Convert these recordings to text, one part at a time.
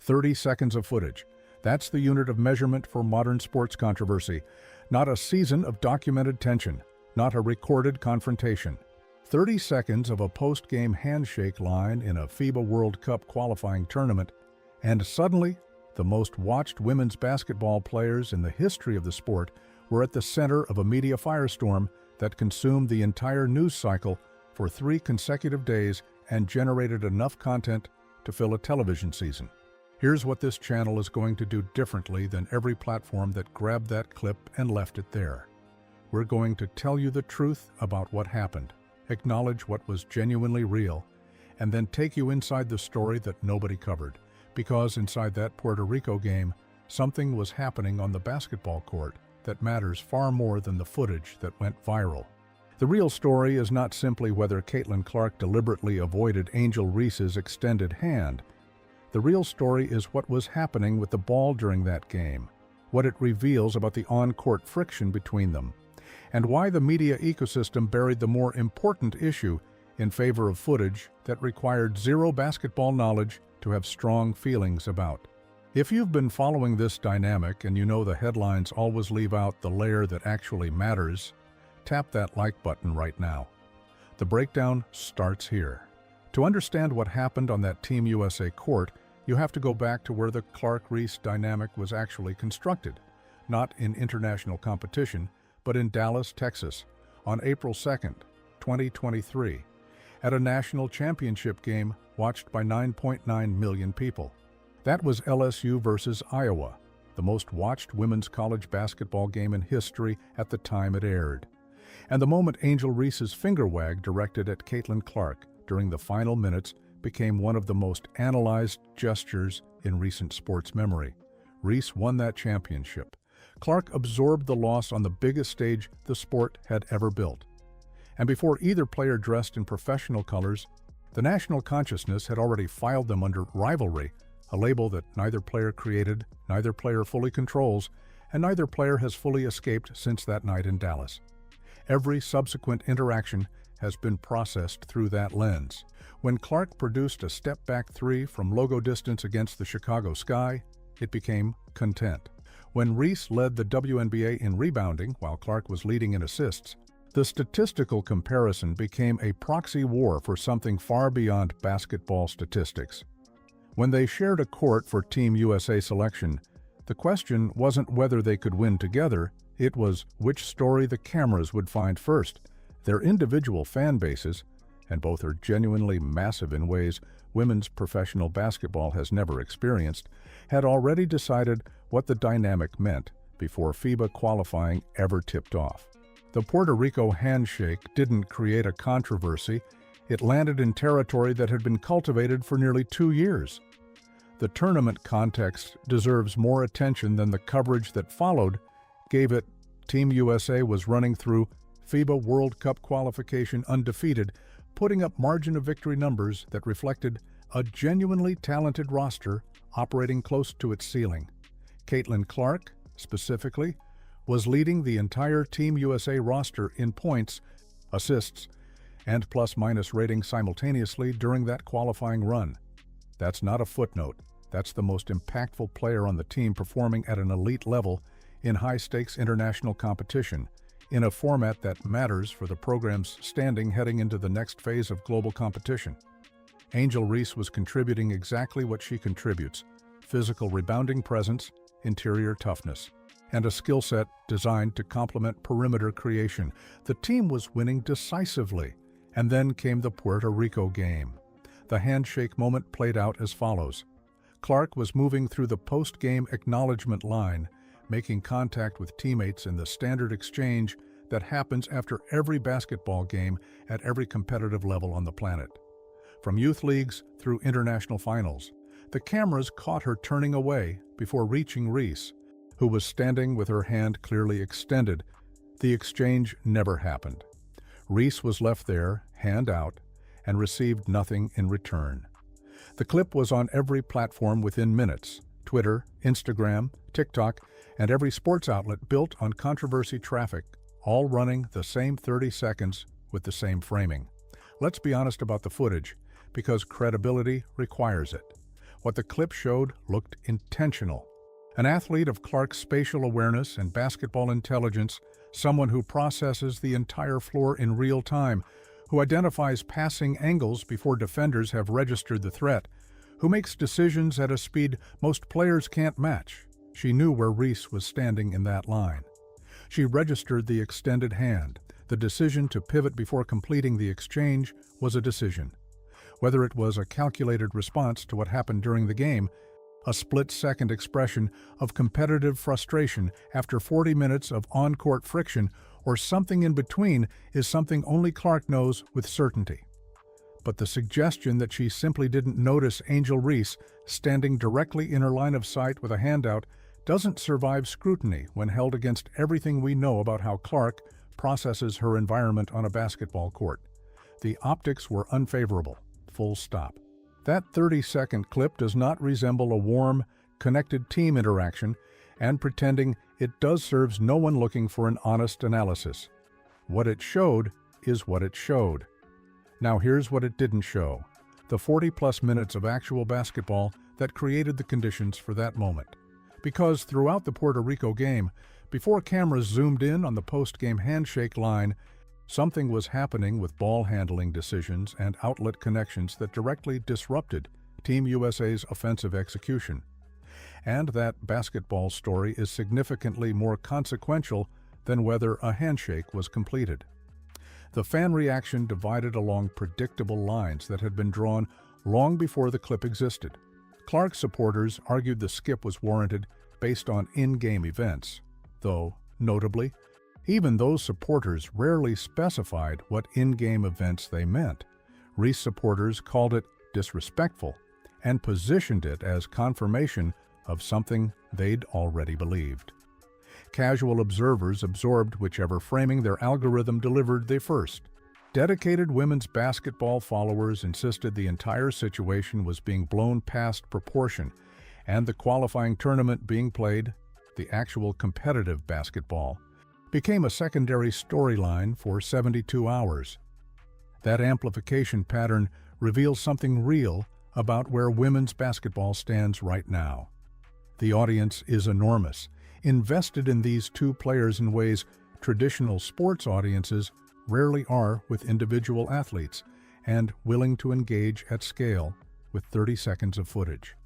30 seconds of footage. That's the unit of measurement for modern sports controversy. Not a season of documented tension, not a recorded confrontation. 30 seconds of a post-game handshake line in a FIBA World Cup qualifying tournament, and suddenly, the most watched women's basketball players in the history of the sport were at the center of a media firestorm that consumed the entire news cycle for 3 consecutive days and generated enough content to fill a television season. Here's what this channel is going to do differently than every platform that grabbed that clip and left it there. We're going to tell you the truth about what happened, acknowledge what was genuinely real, and then take you inside the story that nobody covered. Because inside that Puerto Rico game, something was happening on the basketball court that matters far more than the footage that went viral. The real story is not simply whether Caitlin Clark deliberately avoided Angel Reese's extended hand. The real story is what was happening with the ball during that game, what it reveals about the on-court friction between them, and why the media ecosystem buried the more important issue in favor of footage that required zero basketball knowledge to have strong feelings about. If you've been following this dynamic and you know the headlines always leave out the layer that actually matters, tap that like button right now. The breakdown starts here. To understand what happened on that Team USA court, you have to go back to where the Clark-Reese dynamic was actually constructed, not in international competition, but in Dallas, Texas, on April 2nd, 2023, at a national championship game watched by 9.9 million people. That was LSU versus Iowa, the most watched women's college basketball game in history at the time it aired. And the moment Angel Reese's finger wag directed at Caitlin Clark during the final minutes became one of the most analyzed gestures in recent sports memory. Reese won that championship. Clark absorbed the loss on the biggest stage the sport had ever built. And before either player dressed in professional colors, the national consciousness had already filed them under rivalry, a label that neither player created, neither player fully controls, and neither player has fully escaped since that night in Dallas. Every subsequent interaction has been processed through that lens. When Clark produced a step-back 3 from logo distance against the Chicago Sky, it became content. When Reese led the WNBA in rebounding while Clark was leading in assists, the statistical comparison became a proxy war for something far beyond basketball statistics. When they shared a court for Team USA selection, the question wasn't whether they could win together, it was which story the cameras would find first. Their individual fan bases, and both are genuinely massive in ways women's professional basketball has never experienced, had already decided what the dynamic meant before FIBA qualifying ever tipped off. The Puerto Rico handshake didn't create a controversy, it landed in territory that had been cultivated for nearly 2 years. The tournament context deserves more attention than the coverage that followed gave it. Team USA was running through FIBA World Cup qualification undefeated, putting up margin of victory numbers that reflected a genuinely talented roster operating close to its ceiling. Caitlin Clark, specifically, was leading the entire Team USA roster in points, assists, and plus-minus ratings simultaneously during that qualifying run. That's not a footnote. That's the most impactful player on the team performing at an elite level in high-stakes international competition, in a format that matters for the program's standing heading into the next phase of global competition. Angel Reese was contributing exactly what she contributes: physical rebounding presence, interior toughness, and a skill set designed to complement perimeter creation. The team was winning decisively. And then came the Puerto Rico game. The handshake moment played out as follows. Clark was moving through the post-game acknowledgement line, making contact with teammates in the standard exchange that happens after every basketball game at every competitive level on the planet. From youth leagues through international finals, the cameras caught her turning away before reaching Reese, who was standing with her hand clearly extended. The exchange never happened. Reese was left there, hand out, and received nothing in return. The clip was on every platform within minutes: Twitter, Instagram, TikTok, and every sports outlet built on controversy traffic, all running the same 30 seconds with the same framing. Let's be honest about the footage, because credibility requires it. What the clip showed looked intentional. An athlete of Clark's spatial awareness and basketball intelligence, someone who processes the entire floor in real time, who identifies passing angles before defenders have registered the threat, who makes decisions at a speed most players can't match. She knew where Reese was standing in that line. She registered the extended hand. The decision to pivot before completing the exchange was a decision. Whether it was a calculated response to what happened during the game, a split-second expression of competitive frustration after 40 minutes of on-court friction, or something in between, is something only Clark knows with certainty. But the suggestion that she simply didn't notice Angel Reese standing directly in her line of sight with a handout doesn't survive scrutiny when held against everything we know about how Clark processes her environment on a basketball court. The optics were unfavorable, full stop. That 30-second clip does not resemble a warm, connected team interaction, and pretending it does serves no one looking for an honest analysis. What it showed is what it showed. Now here's what it didn't show: the 40-plus minutes of actual basketball that created the conditions for that moment. Because throughout the Puerto Rico game, before cameras zoomed in on the post-game handshake line, something was happening with ball handling decisions and outlet connections that directly disrupted Team USA's offensive execution. And that basketball story is significantly more consequential than whether a handshake was completed. The fan reaction divided along predictable lines that had been drawn long before the clip existed. Clark supporters argued the skip was warranted based on in-game events, though, notably, even those supporters rarely specified what in-game events they meant. Reese supporters called it disrespectful and positioned it as confirmation of something they'd already believed. Casual observers absorbed whichever framing their algorithm delivered they first. Dedicated women's basketball followers insisted the entire situation was being blown past proportion, and the qualifying tournament being played, the actual competitive basketball, became a secondary storyline for 72 hours. That amplification pattern reveals something real about where women's basketball stands right now. The audience is enormous, invested in these two players in ways traditional sports audiences rarely are with individual athletes, and willing to engage at scale with 30 seconds of footage.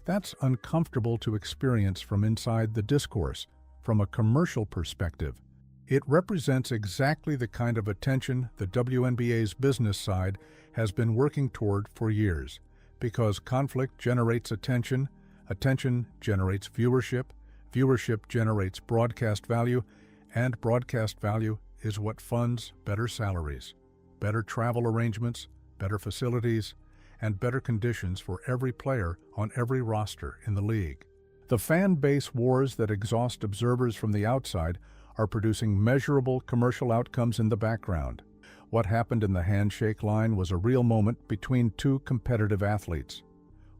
That's uncomfortable to experience from inside the discourse. From a commercial perspective, it represents exactly the kind of attention the WNBA's business side has been working toward for years. Because conflict generates attention, attention generates viewership, viewership generates broadcast value, and broadcast value is what funds better salaries, better travel arrangements, better facilities, and better conditions for every player on every roster in the league. The fan base wars that exhaust observers from the outside are producing measurable commercial outcomes in the background. What happened in the handshake line was a real moment between two competitive athletes.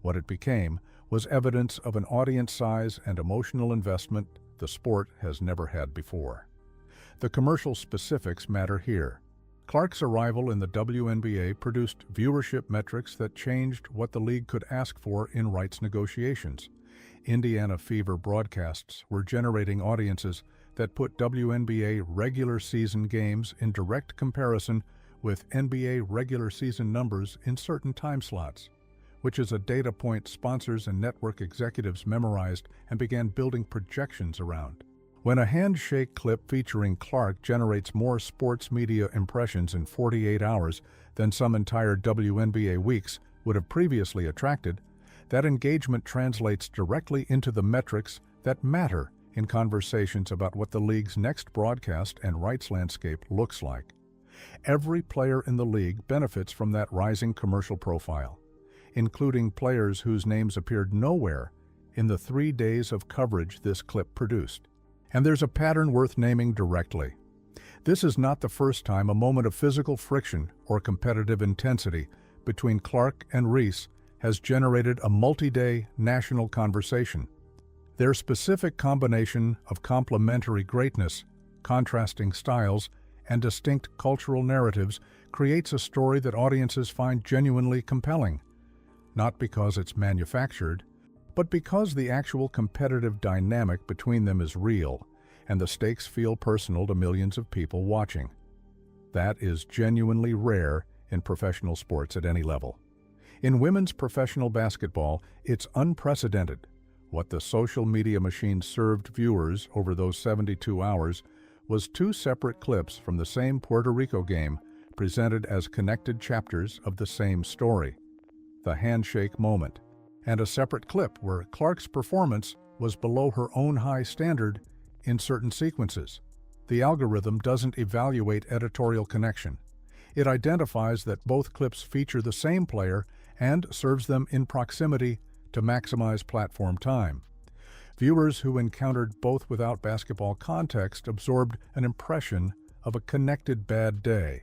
What it became was evidence of an audience size and emotional investment the sport has never had before. The commercial specifics matter here. Clark's arrival in the WNBA produced viewership metrics that changed what the league could ask for in rights negotiations. Indiana Fever broadcasts were generating audiences that put WNBA regular season games in direct comparison with NBA regular season numbers in certain time slots, which is a data point sponsors and network executives memorized and began building projections around. When a handshake clip featuring Clark generates more sports media impressions in 48 hours than some entire WNBA weeks would have previously attracted, that engagement translates directly into the metrics that matter in conversations about what the league's next broadcast and rights landscape looks like. Every player in the league benefits from that rising commercial profile, including players whose names appeared nowhere in the 3 days of coverage this clip produced. And there's a pattern worth naming directly. This is not the first time a moment of physical friction or competitive intensity between Clark and Reese has generated a multi-day national conversation. Their specific combination of complementary greatness, contrasting styles, and distinct cultural narratives creates a story that audiences find genuinely compelling. not because it's manufactured, but because the actual competitive dynamic between them is real, and the stakes feel personal to millions of people watching. That is genuinely rare in professional sports at any level. In women's professional basketball, it's unprecedented. What the social media machine served viewers over those 72 hours was two separate clips from the same Puerto Rico game presented as connected chapters of the same story, the handshake moment, and a separate clip where Clark's performance was below her own high standard in certain sequences. The algorithm doesn't evaluate editorial connection. It identifies that both clips feature the same player and serves them in proximity to maximize platform time. Viewers who encountered both without basketball context absorbed an impression of a connected bad day,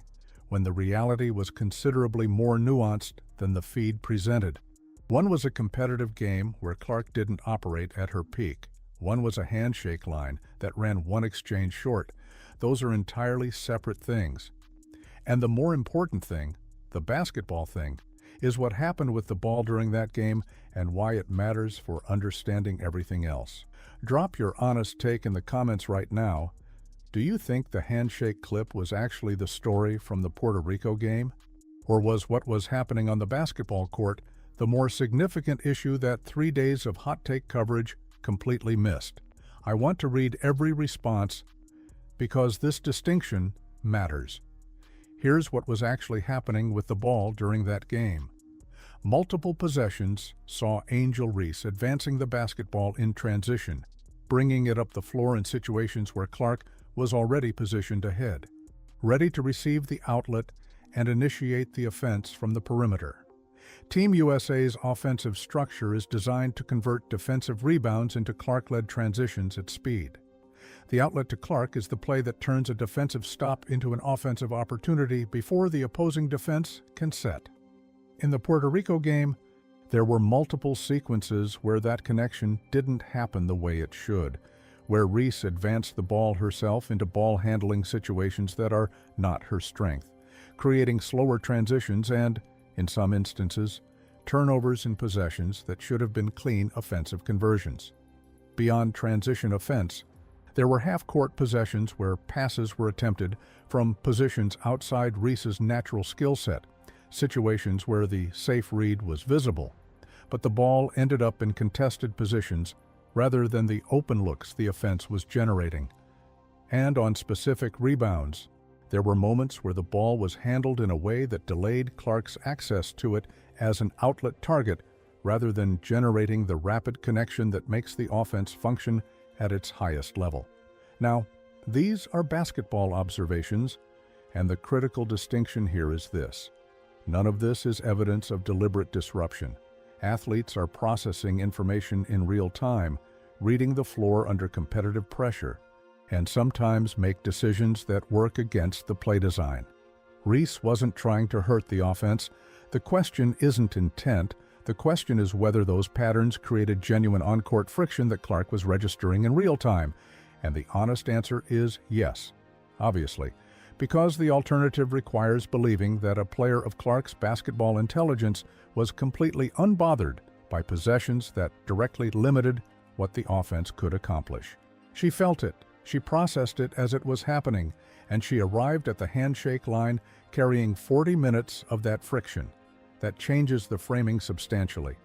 when the reality was considerably more nuanced than the feed presented. One was a competitive game where Clark didn't operate at her peak. One was a handshake line that ran one exchange short. Those are entirely separate things. And the more important thing, the basketball thing, is what happened with the ball during that game and why it matters for understanding everything else. Drop your honest take in the comments right now. Do you think the handshake clip was actually the story from the Puerto Rico game? Or was what was happening on the basketball court the more significant issue that 3 days of hot take coverage completely missed? I want to read every response because this distinction matters. Here's what was actually happening with the ball during that game. Multiple possessions saw Clark-Reese advancing the basketball in transition, bringing it up the floor in situations where Clark was already positioned ahead, ready to receive the outlet and initiate the offense from the perimeter. Team USA's offensive structure is designed to convert defensive rebounds into Clark-led transitions at speed. The outlet to Clark is the play that turns a defensive stop into an offensive opportunity before the opposing defense can set. In the Puerto Rico game, there were multiple sequences where that connection didn't happen the way it should, where Reese advanced the ball herself into ball-handling situations that are not her strength, creating slower transitions and, in some instances, turnovers in possessions that should have been clean offensive conversions. Beyond transition offense, there were half-court possessions where passes were attempted from positions outside Reese's natural skill set, situations where the safe read was visible, but the ball ended up in contested positions rather than the open looks the offense was generating. And on specific rebounds, there were moments where the ball was handled in a way that delayed Clark's access to it as an outlet target rather than generating the rapid connection that makes the offense function at its highest level. Now, these are basketball observations, and the critical distinction here is this. None of this is evidence of deliberate disruption. Athletes are processing information in real time, reading the floor under competitive pressure, and sometimes make decisions that work against the play design. Reese wasn't trying to hurt the offense. The question isn't intent. The question is whether those patterns created genuine on-court friction that Clark was registering in real time. And the honest answer is yes, obviously, because the alternative requires believing that a player of Clark's basketball intelligence was completely unbothered by possessions that directly limited what the offense could accomplish. She felt it, she processed it as it was happening, and she arrived at the handshake line carrying 40 minutes of that friction. That changes the framing substantially.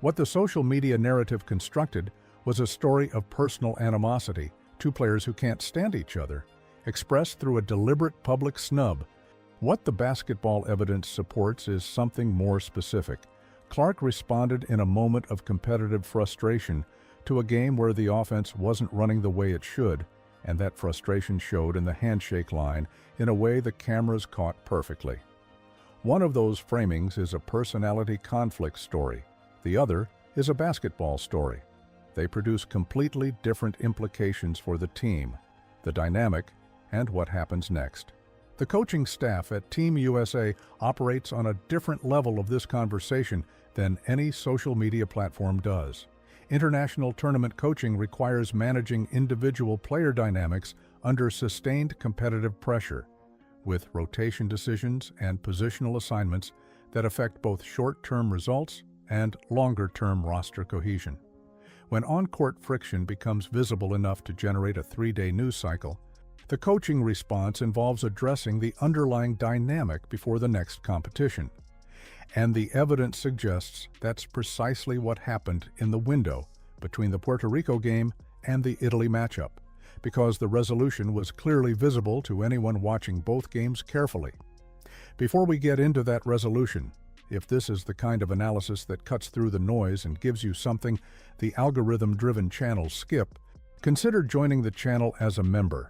What the social media narrative constructed was a story of personal animosity, two players who can't stand each other, expressed through a deliberate public snub. What the basketball evidence supports is something more specific. Clark responded in a moment of competitive frustration to a game where the offense wasn't running the way it should, and that frustration showed in the handshake line in a way the cameras caught perfectly. One of those framings is a personality conflict story. The other is a basketball story. They produce completely different implications for the team, the dynamic, and what happens next. The coaching staff at Team USA operates on a different level of this conversation than any social media platform does. International tournament coaching requires managing individual player dynamics under sustained competitive pressure. With rotation decisions and positional assignments that affect both short-term results and longer-term roster cohesion. When on-court friction becomes visible enough to generate a 3-day news cycle, the coaching response involves addressing the underlying dynamic before the next competition. And the evidence suggests that's precisely what happened in the window between the Puerto Rico game and the Italy matchup, because the resolution was clearly visible to anyone watching both games carefully. Before we get into that resolution, if this is the kind of analysis that cuts through the noise and gives you something the algorithm-driven channels skip, consider joining the channel as a member.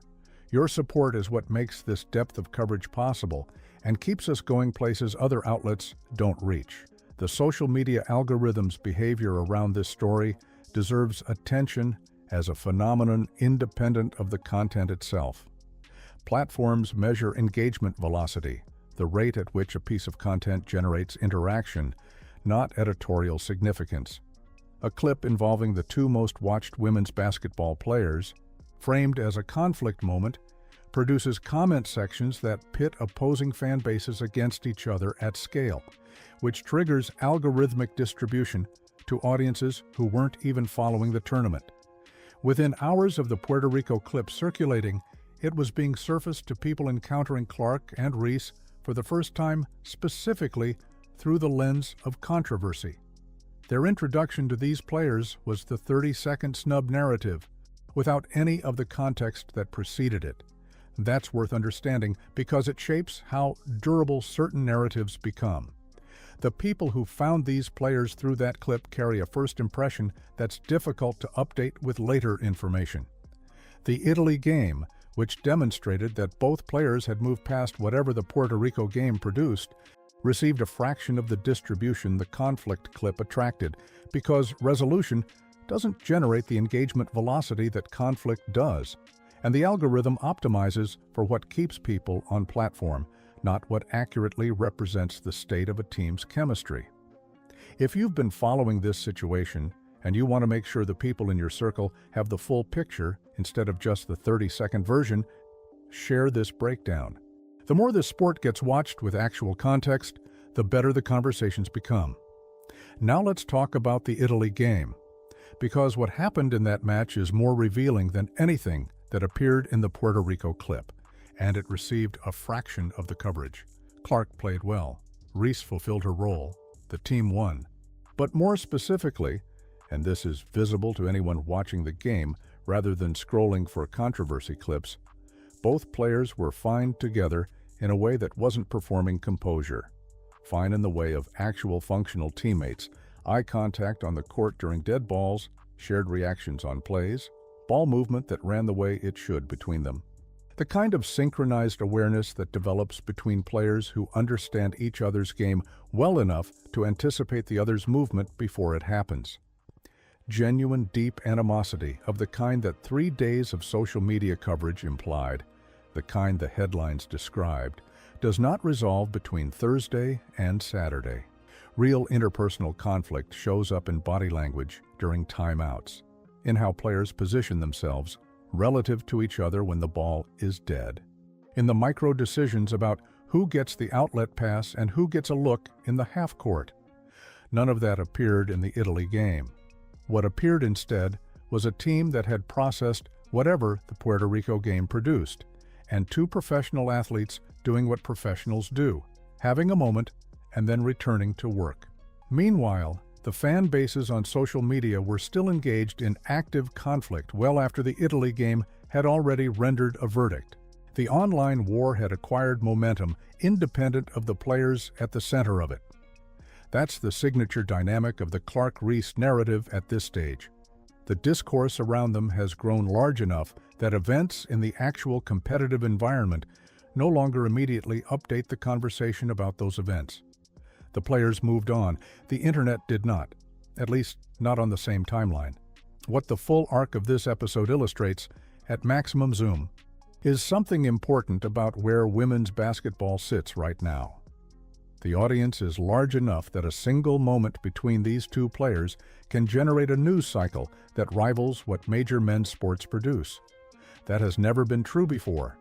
Your support is what makes this depth of coverage possible and keeps us going places other outlets don't reach. The social media algorithm's behavior around this story deserves attention as a phenomenon independent of the content itself. Platforms measure engagement velocity, the rate at which a piece of content generates interaction, not editorial significance. A clip involving the two most watched women's basketball players, framed as a conflict moment, produces comment sections that pit opposing fan bases against each other at scale, which triggers algorithmic distribution to audiences who weren't even following the tournament. Within hours of the Puerto Rico clip circulating, it was being surfaced to people encountering Clark and Reese for the first time specifically through the lens of controversy. Their introduction to these players was the 30-second snub narrative, without any of the context that preceded it. That's worth understanding because it shapes how durable certain narratives become. The people who found these players through that clip carry a first impression that's difficult to update with later information. The Italy game, which demonstrated that both players had moved past whatever the Puerto Rico game produced, received a fraction of the distribution the conflict clip attracted because resolution doesn't generate the engagement velocity that conflict does, and the algorithm optimizes for what keeps people on platform, not what accurately represents the state of a team's chemistry. If you've been following this situation and you want to make sure the people in your circle have the full picture instead of just the 30-second version, share this breakdown. The more this sport gets watched with actual context, the better the conversations become. Now let's talk about the Italy game, because what happened in that match is more revealing than anything that appeared in the Puerto Rico clip, and it received a fraction of the coverage. Clark played well. Reese fulfilled her role. The team won. But more specifically, and this is visible to anyone watching the game rather than scrolling for controversy clips, both players were fine together in a way that wasn't performing composure. Fine in the way of actual functional teammates, eye contact on the court during dead balls, shared reactions on plays, ball movement that ran the way it should between them. The kind of synchronized awareness that develops between players who understand each other's game well enough to anticipate the other's movement before it happens. Genuine, deep animosity of the kind that 3 days of social media coverage implied, the kind the headlines described, does not resolve between Thursday and Saturday. Real interpersonal conflict shows up in body language during timeouts, in how players position themselves relative to each other when the ball is dead, in the micro decisions about who gets the outlet pass and who gets a look in the half court. None of that appeared in the Italy game. What appeared instead was a team that had processed whatever the Puerto Rico game produced, and two professional athletes doing what professionals do, having a moment and then returning to work. Meanwhile, the fan bases on social media were still engaged in active conflict well after the Italy game had already rendered a verdict. The online war had acquired momentum independent of the players at the center of it. That's the signature dynamic of the Clark-Reese narrative at this stage. The discourse around them has grown large enough that events in the actual competitive environment no longer immediately update the conversation about those events. The players moved on. The internet did not, at least not on the same timeline. What the full arc of this episode illustrates, at maximum zoom, is something important about where women's basketball sits right now. The audience is large enough that a single moment between these two players can generate a news cycle that rivals what major men's sports produce. That has never been true before.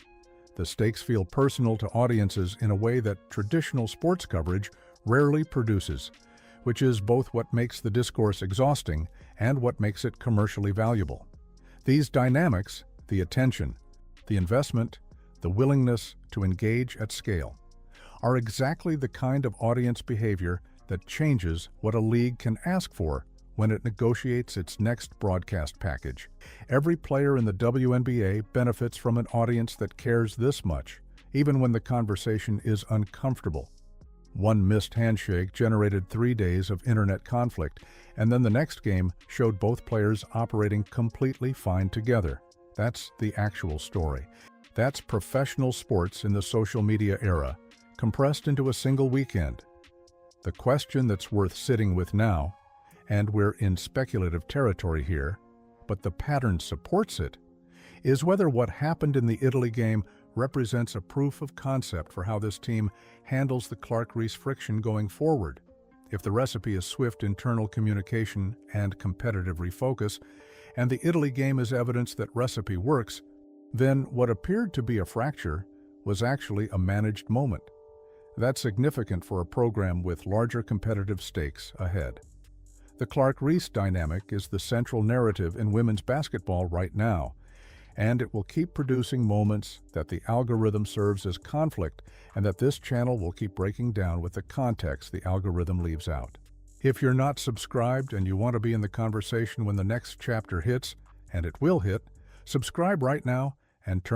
The stakes feel personal to audiences in a way that traditional sports coverage rarely produces, which is both what makes the discourse exhausting and what makes it commercially valuable. These dynamics, the attention, the investment, the willingness to engage at scale, are exactly the kind of audience behavior that changes what a league can ask for when it negotiates its next broadcast package. Every player in the WNBA benefits from an audience that cares this much, even when the conversation is uncomfortable. One missed handshake generated 3 days of internet conflict, and then the next game showed both players operating completely fine together. That's the actual story. That's professional sports in the social media era, compressed into a single weekend. The question that's worth sitting with now, and we're in speculative territory here, but the pattern supports it, is whether what happened in the Italy game represents a proof of concept for how this team handles the Clark-Reese friction going forward. If the recipe is swift internal communication and competitive refocus, and the Italy game is evidence that recipe works, then what appeared to be a fracture was actually a managed moment. That's significant for a program with larger competitive stakes ahead. The Clark-Reese dynamic is the central narrative in women's basketball right now, and it will keep producing moments that the algorithm serves as conflict and that this channel will keep breaking down with the context the algorithm leaves out. If you're not subscribed and you want to be in the conversation when the next chapter hits, and it will hit, subscribe right now and turn